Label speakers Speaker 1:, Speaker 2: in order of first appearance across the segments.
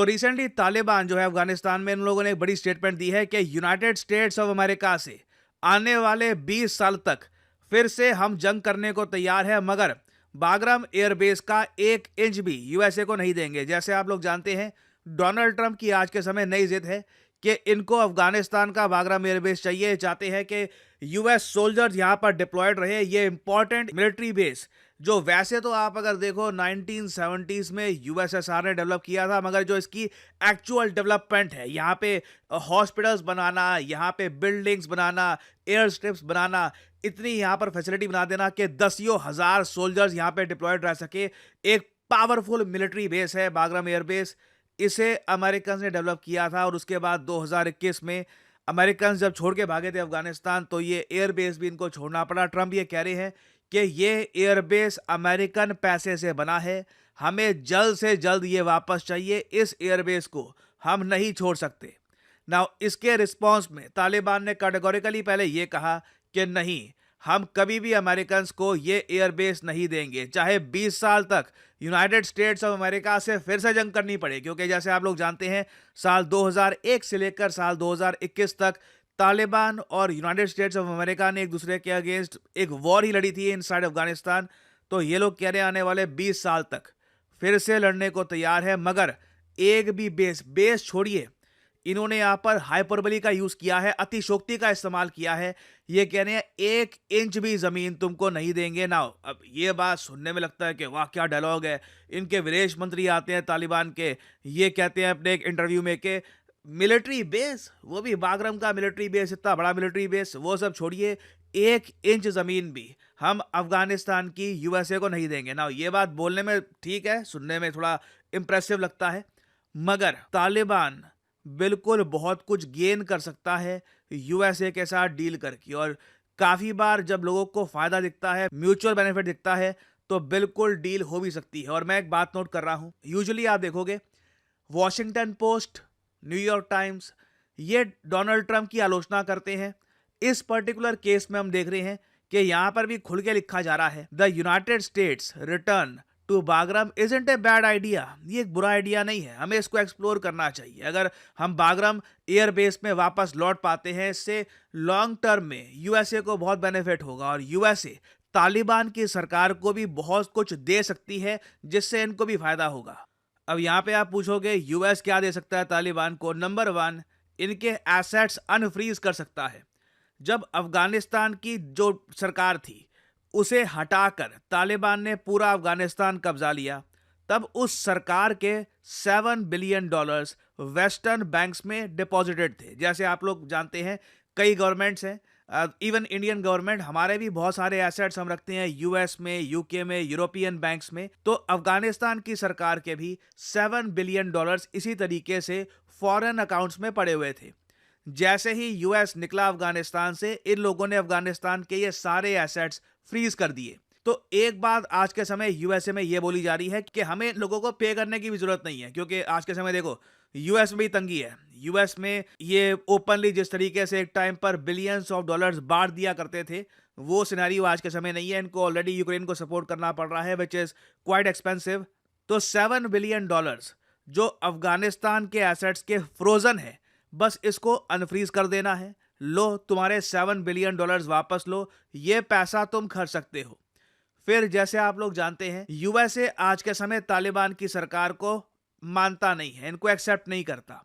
Speaker 1: Recently Taliban जो है अफगानिस्तान में, इन लोगों ने एक बड़ी स्टेटमेंट दी है कि यूनाइटेड स्टेट्स ऑफ अमेरिका से आने वाले 20 साल तक फिर से हम जंग करने को तैयार है, मगर बागराम एयरबेस का 1 इंच भी यूएसए को नहीं देंगे। जैसे आप लोग जानते हैं, डोनाल्ड ट्रंप की आज के समय नई जिद है कि इनको अफगानिस्तान का बागराम एयरबेस चाहिए। चाहते हैं कि यूएस सोल्जर्स यहां पर डिप्लॉयड रहे। ये इंपॉर्टेंट मिलिट्री बेस जो वैसे तो आप अगर देखो 1970s में यूएसएसआर ने डेवलप किया था, मगर जो इसकी एक्चुअल डेवलपमेंट है, यहाँ पे हॉस्पिटल्स बनाना, यहाँ पे बिल्डिंग्स बनाना, एयर स्ट्रिप्स बनाना, इतनी यहाँ पर फैसिलिटी बना देना कि दसियों हजार सोल्जर्स यहाँ पे डिप्लॉयड रह सके, एक पावरफुल मिलिट्री बेस है बागराम एयरबेस। इसे अमेरिकन ने डेवलप किया था और उसके बाद 2021 में अमेरिकन जब छोड़ के भागे थे अफगानिस्तान, तो ये एयरबेस भी इनको छोड़ना पड़ा। ट्रंप ये कह रहे हैं कि ये एयरबेस अमेरिकन पैसे से बना है, हमें जल्द से जल्द ये वापस चाहिए, इस एयरबेस को हम नहीं छोड़ सकते। नाउ इसके रिस्पॉन्स में तालिबान ने कैटेगोरिकली पहले ये कहा कि नहीं, हम कभी भी अमेरिकन को ये एयरबेस नहीं देंगे, चाहे 20 साल तक यूनाइटेड स्टेट्स ऑफ अमेरिका से फिर से जंग करनी पड़े। क्योंकि जैसे आप लोग जानते हैं, साल 2001 से लेकर साल 2021 तक तालिबान और यूनाइटेड स्टेट्स ऑफ अमेरिका ने एक दूसरे के अगेंस्ट एक वॉर ही लड़ी थी इनसाइड अफगानिस्तान। तो ये लोग कह रहे हैं आने वाले 20 साल तक फिर से लड़ने को तैयार है, मगर एक भी बेस छोड़िए, इन्होंने यहां पर हाइपरबली का यूज किया है, अतिशोक्ति का इस्तेमाल किया है। ये कह रहे हैं 1 इंच भी जमीन तुमको नहीं देंगे ना। अब ये बात सुनने में लगता है कि वाह क्या डायलॉग है। इनके विदेश मंत्री आते हैं तालिबान के, ये कहते हैं अपने एक इंटरव्यू में कि मिलिट्री बेस, वो भी बागरम का मिलिट्री बेस, इतना बड़ा मिलिट्री बेस, वो सब छोड़िए, 1 इंच जमीन भी हम अफगानिस्तान की यूएसए को नहीं देंगे ना। ये बात बोलने में ठीक है, सुनने में थोड़ा इंप्रेसिव लगता है, मगर तालिबान बिल्कुल बहुत कुछ गेन कर सकता है यूएसए के साथ डील करके। और काफी बार जब लोगों को फायदा दिखता है, म्यूचुअल बेनिफिट दिखता है, तो बिल्कुल डील हो भी सकती है। और मैं एक बात नोट कर रहा हूं, यूजुअली आप देखोगे वॉशिंगटन पोस्ट, न्यूयॉर्क टाइम्स, ये डोनाल्ड ट्रंप की आलोचना करते हैं। इस पर्टिकुलर केस में हम देख रहे हैं कि यहां पर भी खुल के लिखा जा रहा है, the United States return to Bagram isn't a bad idea. ये एक बुरा आइडिया नहीं है, हमें इसको एक्सप्लोर करना चाहिए। अगर हम बागराम एयरबेस में वापस लौट पाते हैं, इससे लॉन्ग टर्म में यूएसए को बहुत बेनिफिट होगा और यूएसए तालिबान की सरकार को भी बहुत कुछ दे सकती है, जिससे इनको भी फायदा होगा। अब यहां पे आप पूछोगे यूएस क्या दे सकता है तालिबान को। नंबर 1, इनके एसेट्स अनफ्रीज कर सकता है। जब अफगानिस्तान की जो सरकार थी उसे हटाकर तालिबान ने पूरा अफगानिस्तान कब्जा लिया, तब उस सरकार के $7 बिलियन वेस्टर्न बैंक्स में डिपॉजिटेड थे। जैसे आप लोग जानते हैं, कई गवर्नमेंट्स हैं, इवन इंडियन गवर्नमेंट, हमारे भी बहुत सारे एसेट्स हम रखते हैं यूएस में, यूके में, यूरोपियन बैंक्स में। तो अफगानिस्तान की सरकार के भी $7 बिलियन इसी तरीके से फॉरेन अकाउंट्स में पड़े हुए थे। जैसे ही यूएस निकला अफगानिस्तान से, इन लोगों ने अफगानिस्तान के ये सारे एसेट्स फ्रीज कर दिए। तो एक बात आज के समय यूएसए में ये बोली जा रही है कि हमें लोगों को पे करने की भी जरूरत नहीं है, क्योंकि आज के समय देखो यूएस में भी तंगी है। यूएस में ये ओपनली जिस तरीके से एक टाइम पर बिलियंस ऑफ डॉलर्स बांट दिया करते थे, वो सिनेरियो आज के समय नहीं है। इनको ऑलरेडी यूक्रेन को सपोर्ट करना पड़ रहा है, विच इज क्वाइट एक्सपेंसिव। तो $7 बिलियन जो अफगानिस्तान के एसेट्स के फ्रोजन है, बस इसको अनफ्रीज कर देना है। लो, तुम्हारे $7 बिलियन वापस लो, ये पैसा तुम खर्च सकते हो। फिर जैसे आप लोग जानते हैं, यूएसए आज के समय तालिबान की सरकार को मानता नहीं है, इनको एक्सेप्ट नहीं करता।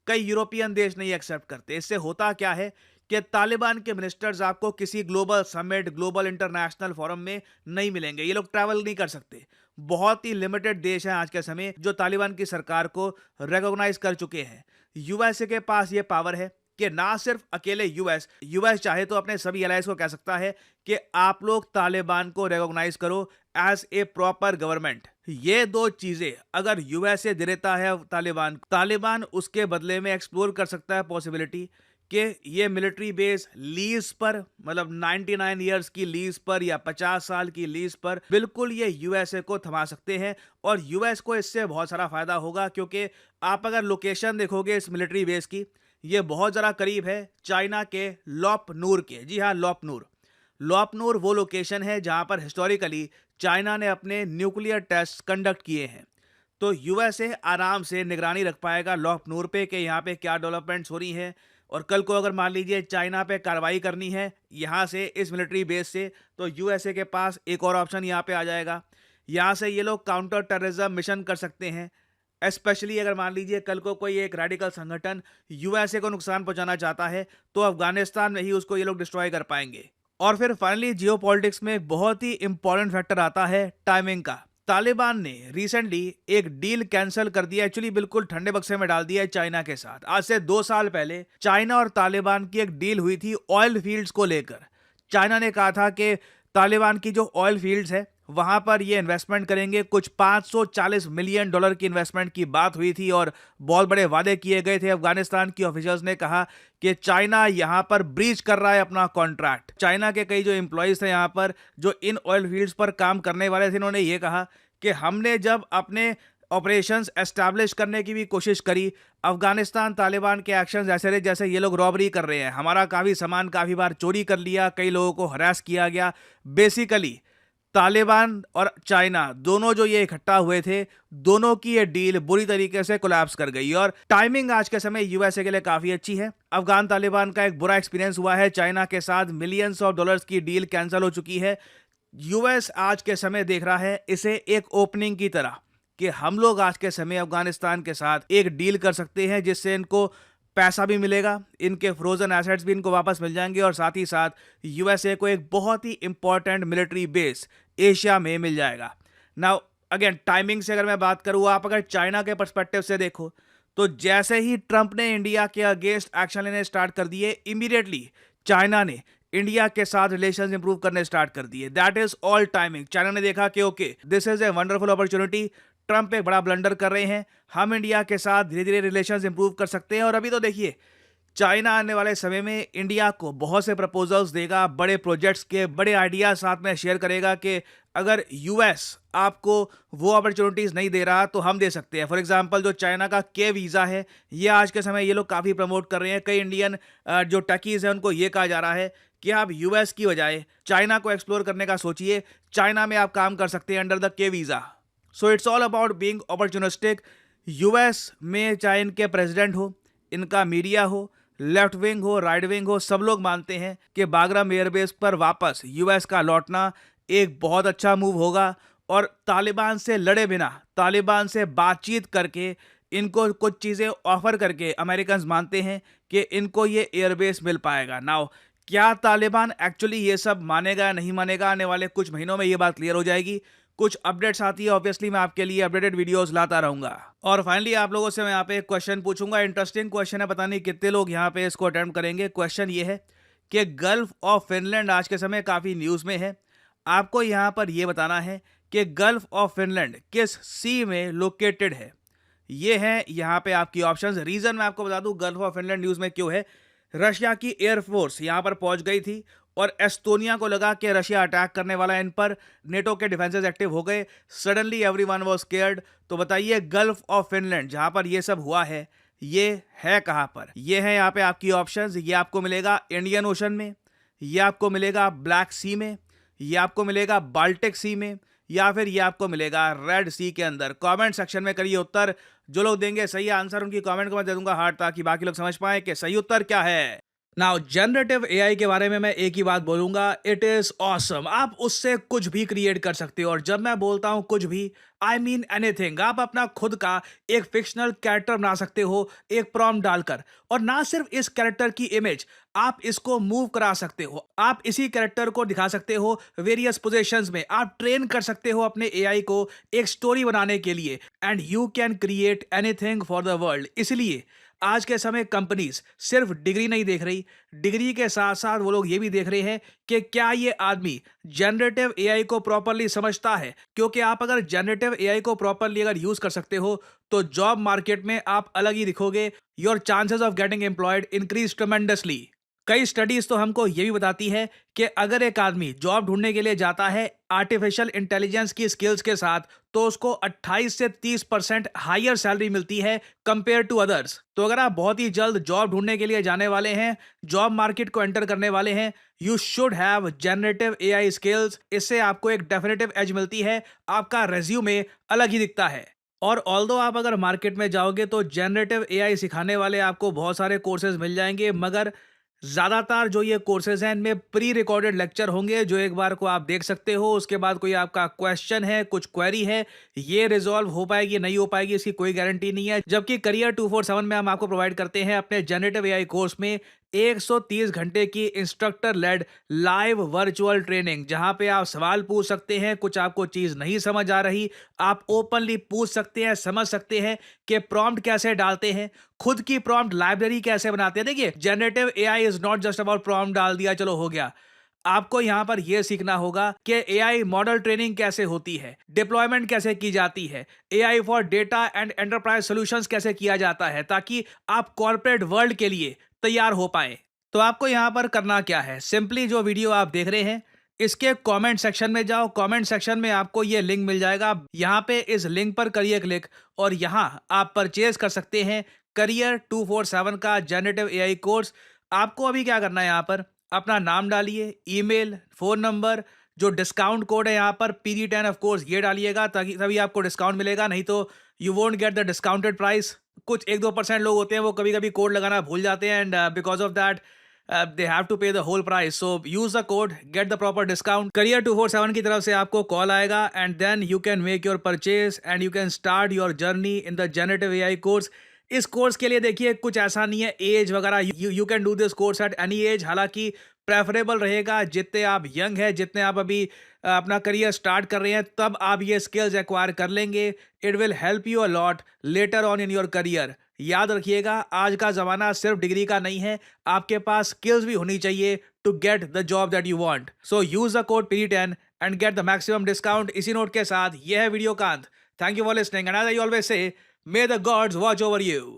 Speaker 1: कई यूरोपियन देश नहीं एक्सेप्ट करते। इससे होता क्या है कि तालिबान के मिनिस्टर्स आपको किसी global summit, global international forum में नहीं मिलेंगे। ये लोग ट्रैवल नहीं कर सकते। बहुत ही लिमिटेड देश हैं आज के समय जो तालिबान की सरकार को रिकॉग्नाइज कर चुके हैं। यूएसए के पास ये पावर है कि ना सिर्फ अकेले यूएस चाहे तो अपने सभी एलाइज को कह सकता है कि आप लोग तालिबान को रिकॉग्नाइज करो एज ए प्रॉपर गवर्नमेंट। ये दो चीजें अगर यूएसए दे देता है तालिबान उसके बदले में एक्सप्लोर कर सकता है पॉसिबिलिटी कि ये मिलिट्री बेस लीज पर, मतलब 99 ईयर्स की लीज पर या 50 साल की लीज पर, बिल्कुल ये यूएसए को थमा सकते हैं। और यूएस को इससे बहुत सारा फायदा होगा, क्योंकि आप अगर लोकेशन देखोगे इस मिलिट्री बेस की, ये बहुत ज़रा करीब है चाइना के लॉपनूर के। जी हाँ, लॉपनूर वो लोकेशन है जहां पर हिस्टोरिकली चाइना ने अपने न्यूक्लियर टेस्ट कंडक्ट किए हैं। तो यूएसए आराम से निगरानी रख पाएगा लौहपनूर पे कि यहाँ पे क्या डेवलपमेंट्स हो रही हैं। और कल को अगर मान लीजिए चाइना पे कार्रवाई करनी है यहाँ से, इस मिलिट्री बेस से, तो यूएसए के पास एक और ऑप्शन यहाँ पे आ जाएगा। यहाँ से ये लोग काउंटर टेररिज्म मिशन कर सकते हैं। स्पेशली अगर मान लीजिए कल को कोई एक रेडिकल संगठन यूएसए को नुकसान पहुंचाना चाहता है तो अफगानिस्तान में ही उसको ये लोग डिस्ट्रॉय कर पाएंगे। और फिर फाइनली जियोपॉलिटिक्स में एक बहुत ही इंपॉर्टेंट फैक्टर आता है टाइमिंग का। तालिबान ने रिसेंटली एक डील कैंसिल कर दिया, एक्चुअली बिल्कुल ठंडे बक्से में डाल दिया है चाइना के साथ। आज से 2 साल पहले चाइना और तालिबान की एक डील हुई थी ऑयल फील्ड्स को लेकर। चाइना ने कहा था कि तालिबान की जो ऑयल फील्ड्स है वहां पर ये इन्वेस्टमेंट करेंगे, कुछ 540 मिलियन डॉलर की इन्वेस्टमेंट की बात हुई थी और बहुत बड़े वादे किए गए थे। अफगानिस्तान की ऑफिशियल्स ने कहा कि चाइना यहां पर ब्रीच कर रहा है अपना कॉन्ट्रैक्ट। चाइना के कई जो एम्प्लॉयज थे यहां पर जो इन ऑयल फील्ड्स पर काम करने वाले थे, इन्होंने ये कहा कि हमने जब अपने ऑपरेशंस एस्टैब्लिश करने की भी कोशिश करी, अफगानिस्तान तालिबान के एक्शंस ऐसे रहे जैसे ये लोग रॉबरी कर रहे हैं। हमारा काफ़ी सामान काफ़ी बार चोरी कर लिया, कई लोगों को हरास किया गया। बेसिकली तालिबान और चाइना दोनों जो ये इकट्ठा हुए थे, दोनों की ये डील बुरी तरीके से कोलैप्स कर गई। और टाइमिंग आज के समय यूएसए के लिए काफ़ी अच्छी है। अफगान तालिबान का एक बुरा एक्सपीरियंस हुआ है चाइना के साथ, मिलियंस ऑफ डॉलर्स की डील कैंसिल हो चुकी है। यूएस आज के समय देख रहा है इसे एक ओपनिंग की तरह कि हम लोग आज के समय अफगानिस्तान के साथ एक डील कर सकते हैं जिससे इनको पैसा भी मिलेगा, इनके फ्रोजन एसेट्स भी इनको वापस मिल जाएंगे और साथ ही साथ यूएसए को एक बहुत ही इंपॉर्टेंट मिलिट्री बेस एशिया में मिल जाएगा। नाउ अगेन टाइमिंग से अगर मैं बात करूँ, आप अगर चाइना के पर्सपेक्टिव से देखो तो जैसे ही ट्रंप ने इंडिया के अगेंस्ट एक्शन लेने स्टार्ट कर दिए, इमीडिएटली चाइना ने इंडिया के साथ रिलेशंस इंप्रूव करने स्टार्ट कर दिए। That is all timing. China ने देखा कि okay this is a wonderful opportunity, Trump एक बड़ा ब्लंडर कर रहे हैं, हम इंडिया के साथ धीरे धीरे रिलेशंस इंप्रूव कर सकते हैं। और अभी तो देखिए चाइना आने वाले समय में इंडिया को बहुत से प्रपोजल्स देगा, बड़े प्रोजेक्ट्स के बड़े आइडियाज साथ में शेयर करेगा कि अगर यूएस आपको वो अपॉर्चुनिटीज नहीं दे रहा तो हम दे सकते हैं। फॉर एग्जांपल जो चाइना का के वीज़ा है, ये आज के समय ये लोग काफ़ी प्रमोट कर रहे हैं। कई इंडियन जो टकीज हैं उनको ये कहा जा रहा है कि आप यूएस की बजाय चाइना को एक्सप्लोर करने का सोचिए, चाइना में आप काम कर सकते हैं अंडर द के visa. So it's all about being opportunistic. US में चाहे इनके प्रेसिडेंट हो, इनका मीडिया हो, लेफ्ट विंग हो, राइट विंग हो, सब लोग मानते हैं कि बागराम एयरबेस पर वापस यूएस का लौटना एक बहुत अच्छा मूव होगा। और तालिबान से लड़े बिना, तालिबान से बातचीत करके, इनको कुछ चीज़ें ऑफर करके अमेरिकन मानते हैं कि इनको ये एयरबेस मिल पाएगा। नाउ क्या तालिबान एक्चुअली ये सब मानेगा या नहीं मानेगा, आने वाले कुछ महीनों में ये बात क्लियर हो जाएगी। कुछ अपडेट्स आती है ऑब्वियसली मैं आपके लिए अपडेटेड वीडियोस लाता रहूंगा। और फाइनली आप लोगों से मैं यहाँ पे एक क्वेश्चन पूछूंगा, इंटरेस्टिंग क्वेश्चन है, पता नहीं कितने लोग यहाँ पे इसको अटेम्प्ट करेंगे। क्वेश्चन ये है कि गल्फ ऑफ फिनलैंड आज के समय काफ़ी न्यूज़ में है। आपको यहाँ पर यह बताना है कि गल्फ ऑफ फिनलैंड किस सी में लोकेटेड है। ये है यहाँ पे आपकी ऑप्शंस। रीजन मैं आपको बता दूं गल्फ ऑफ फिनलैंड न्यूज़ में क्यों है। रशिया की एयरफोर्स यहाँ पर पहुंच गई थी और एस्टोनिया को लगा कि रशिया अटैक करने वाला है इन पर, नेटो के डिफेंसेस एक्टिव हो गए, सडनली एवरीवन वाज स्केयर्ड। तो बताइए गल्फ ऑफ फिनलैंड जहां पर ये सब हुआ है ये है कहां पर। ये है यहाँ पे आपकी ऑप्शंस। ये आपको मिलेगा इंडियन ओशन में, ये आपको मिलेगा ब्लैक सी में, ये आपको मिलेगा बाल्टिक सी में, या फिर ये आपको मिलेगा रेड सी के अंदर। कमेंट सेक्शन में करिए उत्तर। जो लोग देंगे सही आंसर उनकी कमेंट को मैं दे दूंगा हार्ट, ताकि बाकी लोग समझ पाए कि सही उत्तर क्या है। नाउ जनरेटिव एआई के बारे में मैं एक ही बात बोलूंगा, इट इज ऑसम। आप उससे कुछ भी क्रिएट कर सकते हो, और जब मैं बोलता हूं कुछ भी, आई मीन एनीथिंग। आप अपना खुद का एक फिक्शनल कैरेक्टर बना सकते हो एक प्रॉम्प्ट डालकर, और ना सिर्फ इस कैरेक्टर की इमेज, आप इसको मूव करा सकते हो। आप इसी कैरेक्टर को दिखा सकते हो वेरियस पोजीशंस में। आप ट्रेन कर सकते हो अपने एआई को एक स्टोरी बनाने के लिए, and you can create anything for the world. इसलिए आज के समय कंपनीज सिर्फ डिग्री नहीं देख रही, डिग्री के साथ साथ वो लोग ये भी देख रहे हैं कि क्या ये आदमी जनरेटिव एआई को प्रॉपरली समझता है। क्योंकि आप अगर जनरेटिव एआई को प्रॉपरली अगर यूज कर सकते हो तो जॉब मार्केट में आप अलग ही दिखोगे। Your chances of getting employed increase tremendously. कई स्टडीज तो हमको ये भी बताती है कि अगर एक आदमी जॉब ढूंढने के लिए जाता है आर्टिफिशियल इंटेलिजेंस की स्किल्स के साथ, तो उसको 28 से 30% हायर सैलरी मिलती है कंपेयर टू अदर्स। तो अगर आप बहुत ही जल्द जॉब ढूंढने के लिए जाने वाले हैं, जॉब मार्केट को एंटर करने वाले हैं, you should have generative AI skills. इससे आपको एक डेफिनेटिव एज मिलती है, आपका रेज्यूमे अलग ही दिखता है। और ऑल्दो आप अगर मार्केट में जाओगे तो जनरेटिव एआई सिखाने वाले आपको बहुत सारे कोर्सेज मिल जाएंगे, मगर ज़्यादातर जो ये कोर्सेज हैं इनमें प्री रिकॉर्डेड लेक्चर होंगे जो एक बार को आप देख सकते हो। उसके बाद कोई आपका क्वेश्चन है, कुछ क्वेरी है, ये रिजॉल्व हो पाएगी नहीं हो पाएगी इसकी कोई गारंटी नहीं है। जबकि करियर 247 में हम आपको प्रोवाइड करते हैं अपने जनरेटिव एआई कोर्स में 130 घंटे की instructor led live virtual training, जहां पे आप सवाल पूछ सकते हैं, कुछ आपको चीज नहीं समझ आ रही आप ओपनली पूछ सकते हैं, समझ सकते हैं कि प्रॉम्प्ट कैसे डालते हैं, खुद की प्रॉम्प्ट लाइब्रेरी कैसे बनाते हैं। देखिए, generative AI is not just about prompt डाल दिया चलो हो गया। आपको यहां पर यह सीखना होगा कि एआई मॉडल ट्रेनिंग कैसे होती है, डिप्लॉयमेंट कैसे की जाती है, AI for data and enterprise solutions कैसे किया जाता है, ताकि आप कॉर्पोरेट वर्ल्ड के लिए तैयार हो पाए। तो आपको यहां पर करना क्या है, सिंपली जो वीडियो आप देख रहे हैं इसके कमेंट सेक्शन में जाओ। कमेंट सेक्शन में आपको ये लिंक मिल जाएगा, यहां पे इस लिंक पर करिए क्लिक और यहां आप परचेज कर सकते हैं करियर 247 का जनरेटिव एआई कोर्स। आपको अभी क्या करना है, यहां पर अपना नाम डालिए, ईमेल, फोन नंबर, जो डिस्काउंट कोड है यहाँ पर PD10 ऑफ कोर्स ये डालिएगा, ताकि तभी आपको डिस्काउंट मिलेगा, नहीं तो you won't get the discounted price. कुछ 1-2% लोग होते हैं वो कभी कभी कोड लगाना भूल जाते हैं, and because of that they have to pay the whole price. So use the code, get the proper discount. Career 247 की तरफ से आपको कॉल आएगा and then you can make your purchase and you can start your journey in the generative AI course. इस course के लिए देखिए कुछ ऐसा नहीं है एज वगैरह, you can do this course at any as. हालांकि प्रेफरेबल रहेगा जितने आप यंग हैं, जितने आप अभी अपना करियर स्टार्ट कर रहे हैं, तब आप ये स्किल्स एक्वायर कर लेंगे। It will help you a lot later on in your career. याद रखिएगा, आज का ज़माना सिर्फ डिग्री का नहीं है, आपके पास स्किल्स भी होनी चाहिए to get the job that you want. So use the code PD10 and get the maximum discount. इसी नोट के साथ यह है वीडियो का अंत। Thank you for listening and as I always say, may the gods watch over you.